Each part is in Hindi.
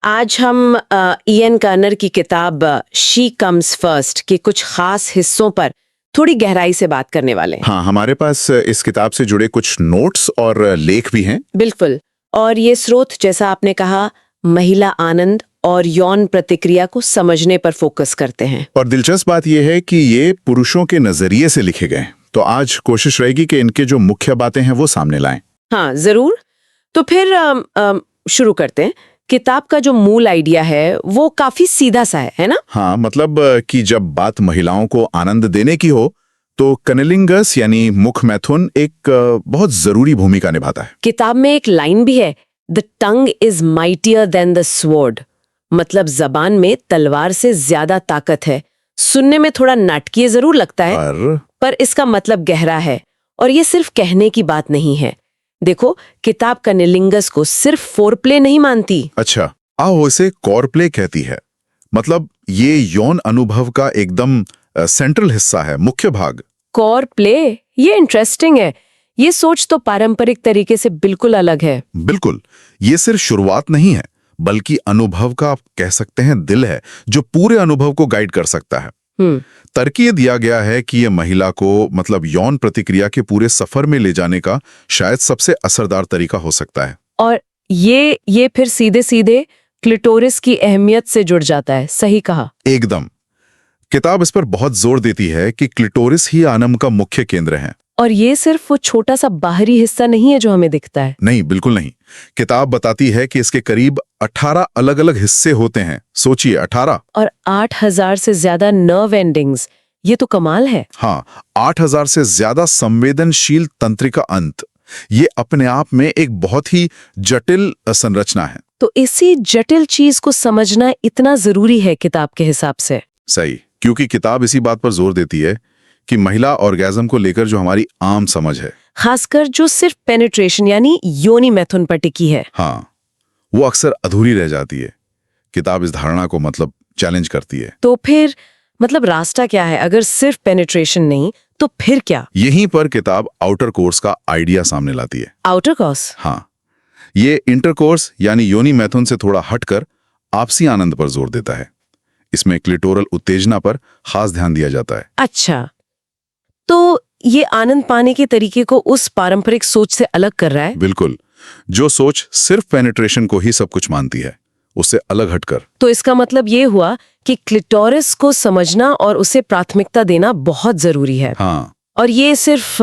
आज हम इयन कर्नर की किताब शी कम्स फर्स्ट के कुछ खास हिस्सों पर थोड़ी गहराई से बात करने वाले हैं। हाँ, हमारे पास इस किताब से जुड़े कुछ नोट्स और लेख भी हैं। बिल्कुल। और ये स्रोत, जैसा आपने कहा, महिला आनंद और यौन प्रतिक्रिया को समझने पर फोकस करते हैं। और दिलचस्प बात यह है कि ये पुरुषों के नजरिए से लिखे गए। तो आज कोशिश रहेगी कि इनके जो मुख्य बातें हैं वो सामने लाएं। हाँ, जरूर। तो फिर शुरू करते हैं। किताब का जो मूल आइडिया है वो काफी सीधा सा है ना? हाँ, मतलब कि जब बात महिलाओं को आनंद देने की हो तो कनेलिंगस यानी मुख मैथुन एक बहुत जरूरी भूमिका निभाता है। किताब में एक लाइन भी है, the tongue is mightier than the sword. मतलब जबान में तलवार से ज्यादा ताकत है। सुनने में थोड़ा नाटकीय जरूर लगता है, पर इसका मतलब गहरा है। और ये सिर्फ कहने की बात नहीं है। देखो, किताब कनेलिंगस को सिर्फ फोरप्ले नहीं मानती। अच्छा, आओ इसे कॉरप्ले कहती है। मतलब ये यौन अनुभव का एकदम सेंट्रल हिस्सा है, मुख्य भाग। कॉर प्ले, ये इंटरेस्टिंग है। ये सोच तो पारंपरिक तरीके से बिल्कुल अलग है। बिल्कुल, ये सिर्फ शुरुआत नहीं है, बल्कि अनुभव का, आप कह सकते हैं, दिल है, जो पूरे अनुभव को गाइड कर सकता है। तर्क ये दिया गया है कि ये महिला को, मतलब यौन प्रतिक्रिया के पूरे सफर में ले जाने का शायद सबसे असरदार तरीका हो सकता है। और ये फिर सीधे सीधे क्लिटोरिस की अहमियत से जुड़ जाता है। सही कहा। एकदम। किताब इस पर बहुत जोर देती है कि क्लिटोरिस ही आनंद का मुख्य केंद्र है। और ये सिर्फ वो छोटा सा बाहरी हिस्सा नहीं है जो हमें दिखता है। नहीं, बिल्कुल नहीं। किताब बताती है कि इसके करीब 18 अलग अलग हिस्से होते हैं। सोचिए, 18। और 8000 से ज्यादा नर्व एंडिंग्स। ये तो कमाल है। हाँ, 8000 से ज्यादा संवेदनशील तंत्रिका अंत। ये अपने आप में एक बहुत ही जटिल संरचना है। तो इसी जटिल चीज को समझना इतना जरूरी है किताब के हिसाब से। सही, क्योंकि किताब इसी बात पर जोर देती है कि महिला ऑर्गेज्म को लेकर जो हमारी आम समझ है, खासकर जो सिर्फ पेनिट्रेशन यानी योनि मैथुन पर टिकी है, हाँ, वो अक्सर अधूरी रह जाती है। किताब इस धारणा को मतलब चैलेंज करती है। तो फिर मतलब रास्ता क्या है? अगर सिर्फ पेनिट्रेशन नहीं तो फिर क्या? यहीं पर किताब आउटर कोर्स का आइडिया सामने लाती है। Outer course? हाँ, ये इंटरकोर्स यानी योनि मैथुन से थोड़ा हटकर आपसी आनंद पर जोर देता है। इसमें क्लिटोरल उत्तेजना पर खास ध्यान दिया जाता है। अच्छा, तो ये आनंद पाने के तरीके को उस पारंपरिक सोच से अलग कर रहा है। बिल्कुल, जो सोच सिर्फ पेनिट्रेशन को ही सब कुछ मानती है, उससे अलग हटकर। तो इसका मतलब ये हुआ कि क्लिटोरिस को समझना और उसे प्राथमिकता देना बहुत जरूरी है। हाँ, और ये सिर्फ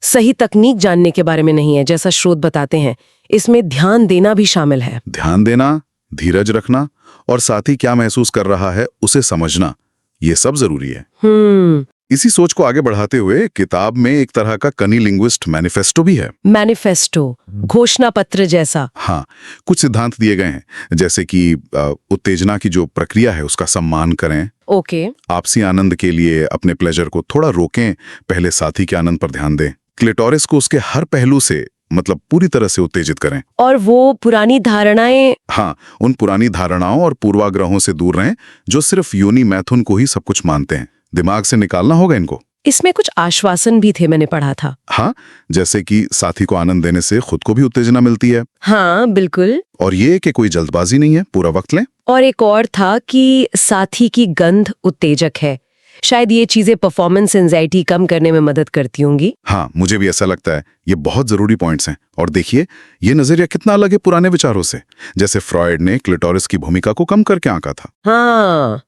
सही तकनीक जानने के बारे में नहीं है, जैसा स्रोत बताते हैं। इसमें ध्यान देना भी शामिल है। ध्यान देना, धीरज रखना और साथी क्या महसूस कर रहा है उसे समझना, ये सब जरूरी है। इसी सोच को आगे बढ़ाते हुए किताब में एक तरह का कनीलिंग्विस्ट मैनिफेस्टो भी है। मैनिफेस्टो, घोषणा पत्र जैसा। हाँ, कुछ सिद्धांत दिए गए हैं, जैसे कि उत्तेजना की जो प्रक्रिया है उसका सम्मान करें। ओके। आपसी आनंद के लिए अपने प्लेजर को थोड़ा रोकें, पहले साथी के आनंद पर ध्यान दें। क्लिटोरिस को उसके हर पहलू से, मतलब पूरी तरह से उत्तेजित करें। और वो पुरानी धारणाएं, हाँ, उन पुरानी धारणाओं और पूर्वाग्रहों से दूर रहें जो सिर्फ योनि मैथुन को ही सब कुछ मानते हैं। दिमाग से निकालना होगा इनको। इसमें कुछ आश्वासन भी थे, मैंने पढ़ा था। हाँ, जैसे कि साथी को आनंद देने से खुद को भी उत्तेजना मिलती है। हाँ, बिल्कुल। और ये कि कोई जल्दबाजी नहीं है, पूरा वक्त लें। और एक और था कि साथी की गंध उत्तेजक है। शायद ये चीजें परफॉर्मेंस एंजाइटी कम करने में मदद करती होंगी। हाँ, मुझे भी ऐसा लगता है। ये बहुत जरूरी पॉइंट्स हैं। और देखिए, ये नजरिया कितना अलग है पुराने विचारों से। जैसे फ्रॉइड ने क्लिटोरिस की भूमिका को कम करके आंका था। हाँ,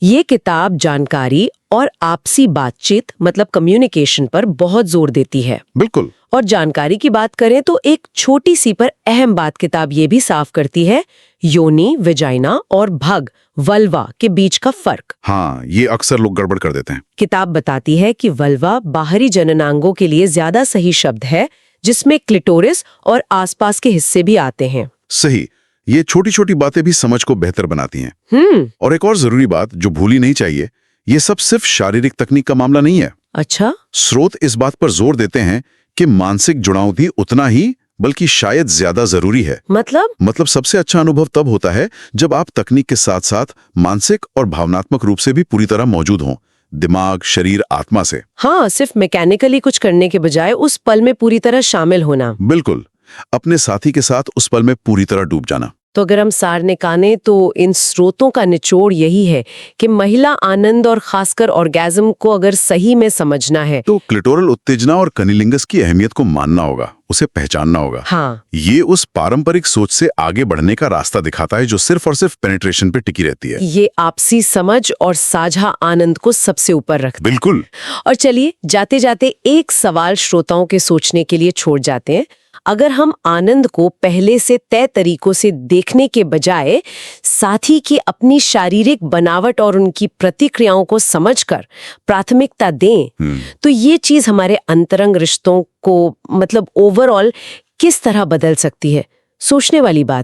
ये किताब जानकारी और आपसी बातचीत, मतलब कम्युनिकेशन पर बहुत जोर देती है। बिल्कुल। और जानकारी की बात करें तो एक छोटी सी पर अहम बात किताब ये भी साफ करती है, योनि, वेजाइना और भग, वल्वा के बीच का फर्क। हाँ, ये अक्सर लोग गड़बड़ कर देते हैं। किताब बताती है कि वल्वा बाहरी जननांगों के लिए ज्यादा सही शब्द है, जिसमें क्लिटोरिस और आसपास के हिस्से भी आते हैं। सही, ये छोटी छोटी बातें भी समझ को बेहतर बनाती हैं। और एक और जरूरी बात जो भूली नहीं चाहिए, ये सब सिर्फ शारीरिक तकनीक का मामला नहीं है। अच्छा। स्रोत इस बात पर जोर देते हैं कि मानसिक जुड़ाव भी उतना ही, बल्कि शायद ज्यादा जरूरी है। मतलब सबसे अच्छा अनुभव तब होता है जब आप तकनीक के साथ साथ मानसिक और भावनात्मक रूप से भी पूरी तरह मौजूद हों, दिमाग, शरीर, आत्मा से। हाँ, सिर्फ मैकेनिकली कुछ करने के बजाय उस पल में पूरी तरह शामिल होना। बिल्कुल, अपने साथी के साथ उस पल में पूरी तरह डूब जाना। तो अगर हम सार निकालें तो इन स्रोतों का निचोड़ यही है कि महिला आनंद और खासकर ऑर्गेज्म को अगर सही में समझना है तो क्लिटोरल उत्तेजना और कनिलिंगस की अहमियत को मानना होगा, उसे पहचानना होगा। हाँ, ये उस पारंपरिक सोच से आगे बढ़ने का रास्ता दिखाता है जो सिर्फ और सिर्फ पेनिट्रेशन पे टिकी रहती है। ये आपसी समझ और साझा आनंद को सबसे ऊपर रखता है। बिल्कुल। और चलिए जाते जाते एक सवाल श्रोताओं के सोचने के लिए छोड़ जाते हैं। अगर हम आनंद को पहले से तय तरीकों से देखने के बजाय साथी की अपनी शारीरिक बनावट और उनकी प्रतिक्रियाओं को समझकर प्राथमिकता दें, तो ये चीज हमारे अंतरंग रिश्तों को मतलब ओवरऑल किस तरह बदल सकती है? सोचने वाली बात।